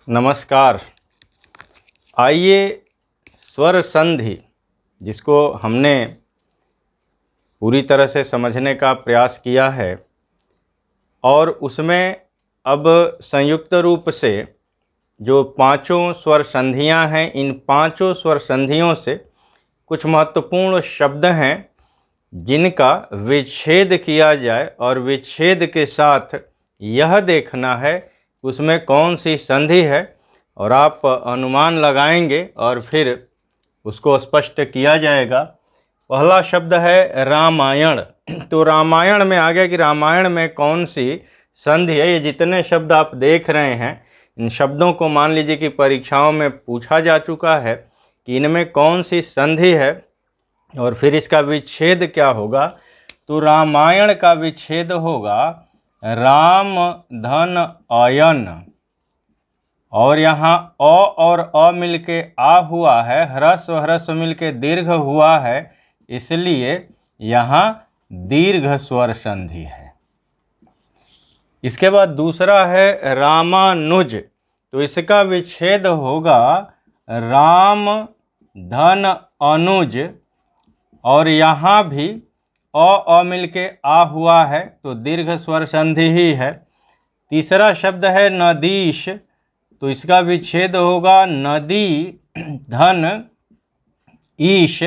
नमस्कार। आइए स्वर संधि, जिसको हमने पूरी तरह से समझने का प्रयास किया है और उसमें अब संयुक्त रूप से जो पांचों स्वर संधियां हैं, इन पांचों स्वर संधियों से कुछ महत्वपूर्ण शब्द हैं जिनका विच्छेद किया जाए और विच्छेद के साथ यह देखना है उसमें कौन सी संधि है और आप अनुमान लगाएंगे और फिर उसको स्पष्ट किया जाएगा। पहला शब्द है रामायण। तो रामायण में आ गया कि रामायण में कौन सी संधि है। ये जितने शब्द आप देख रहे हैं, इन शब्दों को मान लीजिए कि परीक्षाओं में पूछा जा चुका है कि इनमें कौन सी संधि है और फिर इसका विच्छेद क्या होगा। तो रामायण का विच्छेद होगा राम धन अयन, और यहाँ अ और अ मिलके आ हुआ है, ह्रस्व ह्रस्व मिलके दीर्घ हुआ है, इसलिए यहाँ दीर्घ स्वर संधि है। इसके बाद दूसरा है रामानुज। तो इसका विच्छेद होगा राम धन अनुज, और यहाँ भी अ मिलके आ हुआ है तो दीर्घ स्वर संधि ही है। तीसरा शब्द है नदीश। तो इसका विच्छेद होगा नदी धन ईश।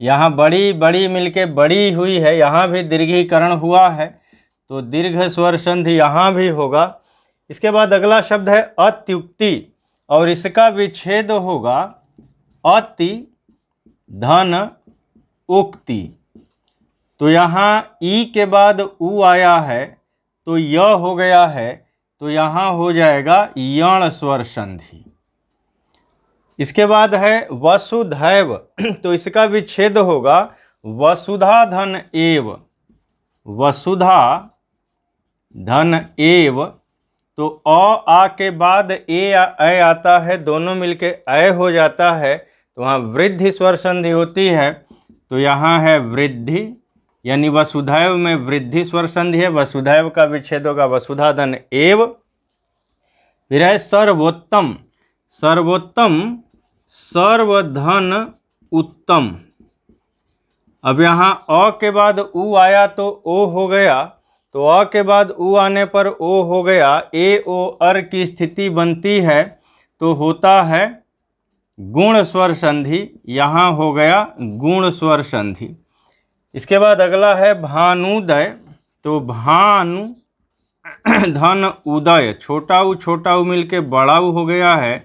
यहाँ बड़ी बड़ी मिलके बड़ी हुई है, यहाँ भी दीर्घीकरण हुआ है तो दीर्घ स्वर संधि यहाँ भी होगा। इसके बाद अगला शब्द है अत्युक्ति, और इसका विच्छेद होगा अति धन उक्ति। तो यहाँ ई के बाद उ आया है तो य हो गया है, तो यहाँ हो जाएगा यण स्वर संधि। इसके बाद है वसुधैव। तो इसका विच्छेद होगा वसुधा धन एव। वसुधा धन एव। तो आ के बाद ए आता है, दोनों मिलके अय हो जाता है, तो वहाँ वृद्धि स्वर संधि होती है। तो यहाँ है वृद्धि, यानी वसुधैव में वृद्धि स्वर संधि है। वसुधैव का विच्छेद होगा वसुधा धन एव। फिर है सर्वोत्तम। सर्वोत्तम सर्वधन उत्तम। अब यहाँ अ के बाद उ आया तो ओ हो गया, तो अ के बाद उ आने पर ओ हो गया, ए ओ अर की स्थिति बनती है तो होता है गुण स्वर संधि। यहाँ हो गया गुण स्वर संधि। इसके बाद अगला है भानुदय। तो भानु धन उदय, छोटा उ मिलके बड़ा उ हो गया है,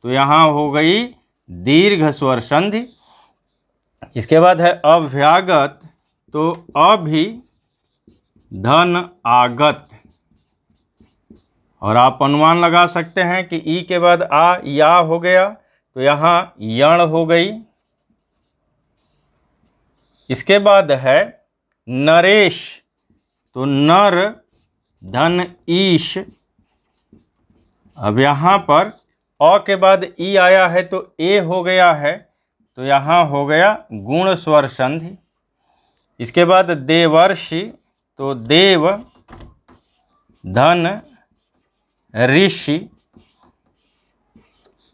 तो यहाँ हो गई दीर्घ स्वर संधि। इसके बाद है अभ्यागत। तो अभि धन आगत, और आप अनुमान लगा सकते हैं कि ई के बाद आ या हो गया तो यहाँ यण हो गई। इसके बाद है नरेश। तो नर धन ईश। अब यहाँ पर अ के बाद ई आया है तो ए हो गया है, तो यहाँ हो गया गुण स्वर संधि। इसके बाद देवर्षि। तो देव धन ऋषि।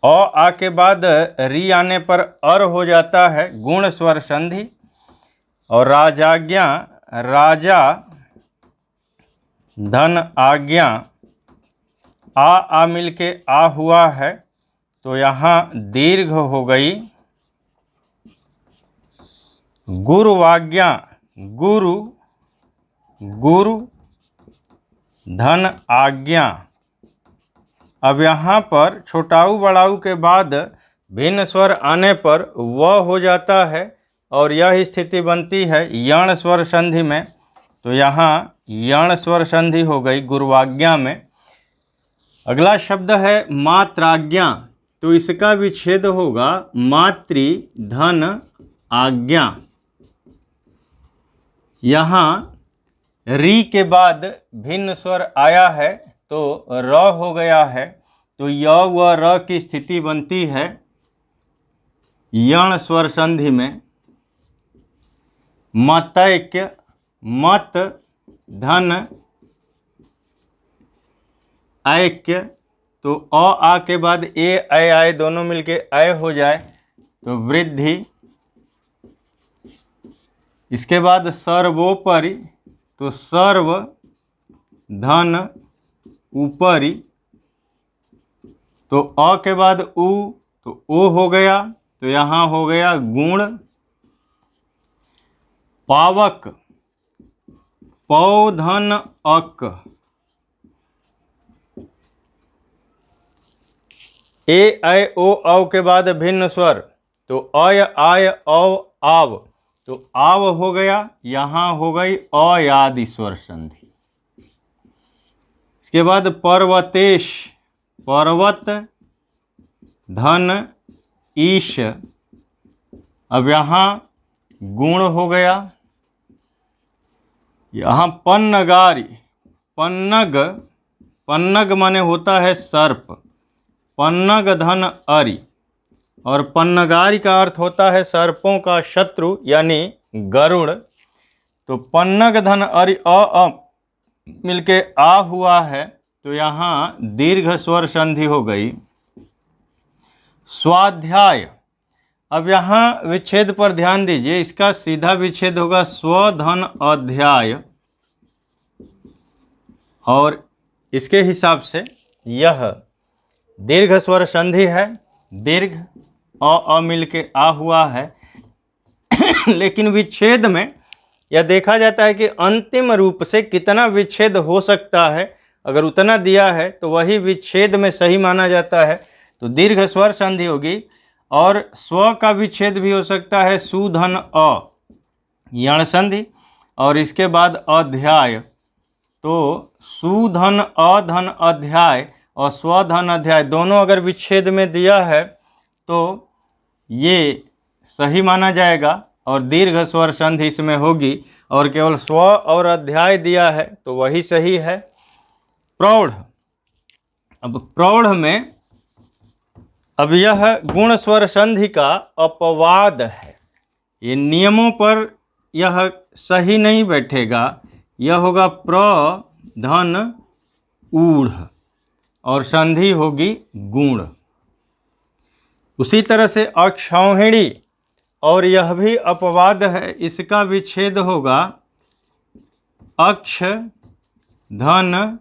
आ के बाद री आने पर अर हो जाता है, गुण स्वर संधि। और राजाज्ञा। राजा धन आज्ञा। आ मिलके आ हुआ है तो यहाँ दीर्घ हो गई। गुरुवाज्ञा। गुरु गुरु धन आज्ञा। अब यहाँ पर छोटाऊ बड़ाऊ के बाद भिन्न स्वर आने पर व हो जाता है और यह स्थिति बनती है यण स्वर संधि में, तो यहाँ यण स्वर संधि हो गई गुरुवाज्ञा में। अगला शब्द है मात्राज्ञा। तो इसका विच्छेद होगा मातृ धन आज्ञा। यहाँ री के बाद भिन्न स्वर आया है तो र हो गया है, तो य व र की स्थिति बनती है यण स्वर संधि में। मतैक्य। मत धन ऐक्य। तो अ आ के बाद ए ऐ आए दोनों मिलके ऐ हो जाए तो वृद्धि। इसके बाद सर्वोपरि तो सर्व धन ऊपरी, तो अ के बाद उ तो ओ हो गया, तो यहाँ हो गया गुण। पावक पौ धन अक, ए ऐ ओ औ के बाद भिन्न स्वर तो अय आय औ आव, तो आव हो गया, यहाँ हो गई अयादि स्वर संधि। इसके बाद पर्वतेश पर्वत धन ईश, अब यहाँ गुण हो गया। यहाँ पन्नगारी पन्नग, पन्नग माने होता है सर्प, पन्नग धन अरि, और पन्नगारी का अर्थ होता है सर्पों का शत्रु यानी गरुड़। तो पन्नग धन अरि अ मिलके आ हुआ है, तो यहाँ दीर्घ स्वर संधि हो गई। स्वाध्याय, अब यहाँ विच्छेद पर ध्यान दीजिए, इसका सीधा विच्छेद होगा स्वधन अध्याय, और इसके हिसाब से यह दीर्घ स्वर संधि है, दीर्घ अ मिलके आ हुआ है। लेकिन विच्छेद में यह देखा जाता है कि अंतिम रूप से कितना विच्छेद हो सकता है, अगर उतना दिया है तो वही विच्छेद में सही माना जाता है, तो दीर्घ स्वर संधि होगी। और स्व का विच्छेद भी हो सकता है सुधन अ यण संधि, और इसके बाद अध्याय, तो सुधन अधन अध्याय और स्वधन अध्याय दोनों अगर विच्छेद में दिया है तो ये सही माना जाएगा और दीर्घ स्वर संधि इसमें होगी, और केवल स्व और अध्याय दिया है तो वही सही है। प्रौढ़, अब प्रौढ़ में अब यह गुण स्वर संधि का अपवाद है, ये नियमों पर यह सही नहीं बैठेगा, यह होगा प्र धन ऊढ़ और संधि होगी गुण। उसी तरह से अक्षौहिणी, और यह भी अपवाद है, इसका विच्छेद होगा अक्ष धन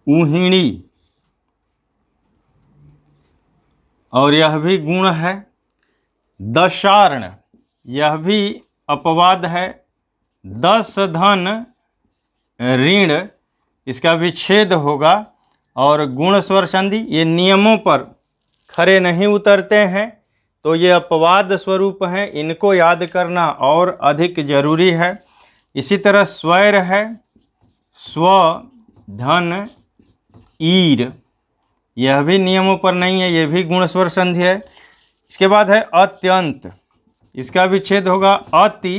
ऊहिणी, और यह भी गुण है। दशार्ण, यह भी अपवाद है, दस धन ऋण, इसका विच्छेद होगा और गुण स्वर संधि। ये नियमों पर खरे नहीं उतरते हैं तो ये अपवाद स्वरूप हैं, इनको याद करना और अधिक जरूरी है। इसी तरह स्वैर है, स्व धन ईर, यह भी नियमों पर नहीं है, यह भी गुण स्वर संधि है। इसके बाद है अत्यंत, इसका विच्छेद होगा अति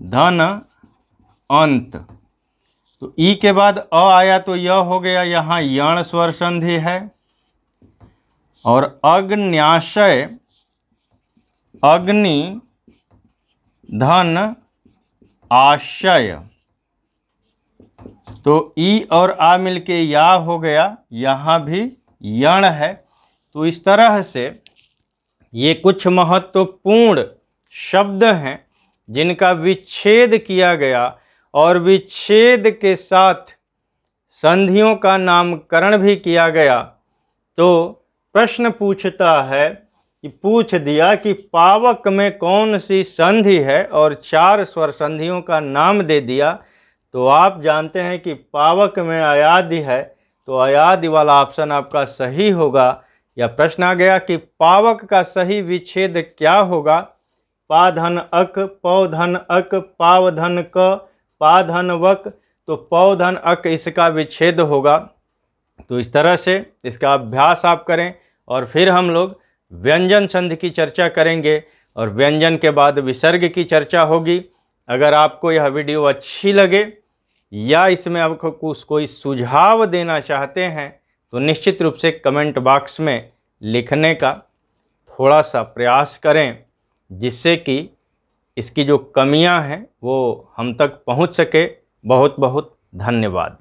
धन अंत, तो ई के बाद अ आया तो यह हो गया, यहाँ यण स्वर संधि है। और अग्न्याशय, अग्नि धन आशय, तो ई और आ मिलके या हो गया, यहाँ भी यण है। तो इस तरह से ये कुछ महत्वपूर्ण शब्द हैं जिनका विच्छेद किया गया और विच्छेद के साथ संधियों का नामकरण भी किया गया। तो प्रश्न पूछता है कि पूछ दिया कि पावक में कौन सी संधि है और 4 स्वर संधियों का नाम दे दिया, तो आप जानते हैं कि पावक में अयादि है, तो अयादि वाला ऑप्शन आपका सही होगा। या प्रश्न आ गया कि पावक का सही विच्छेद क्या होगा, पा धन अक, पौ धन अक, पाव धन क, पा धन वक, तो पौ धन अक इसका विच्छेद होगा। तो इस तरह से इसका अभ्यास आप करें और फिर हम लोग व्यंजन संधि की चर्चा करेंगे और व्यंजन के बाद विसर्ग की चर्चा होगी। अगर आपको यह वीडियो अच्छी लगे या इसमें आपको कोई सुझाव देना चाहते हैं तो निश्चित रूप से कमेंट बॉक्स में लिखने का थोड़ा सा प्रयास करें, जिससे कि इसकी जो कमियां हैं वो हम तक पहुंच सके। बहुत बहुत धन्यवाद।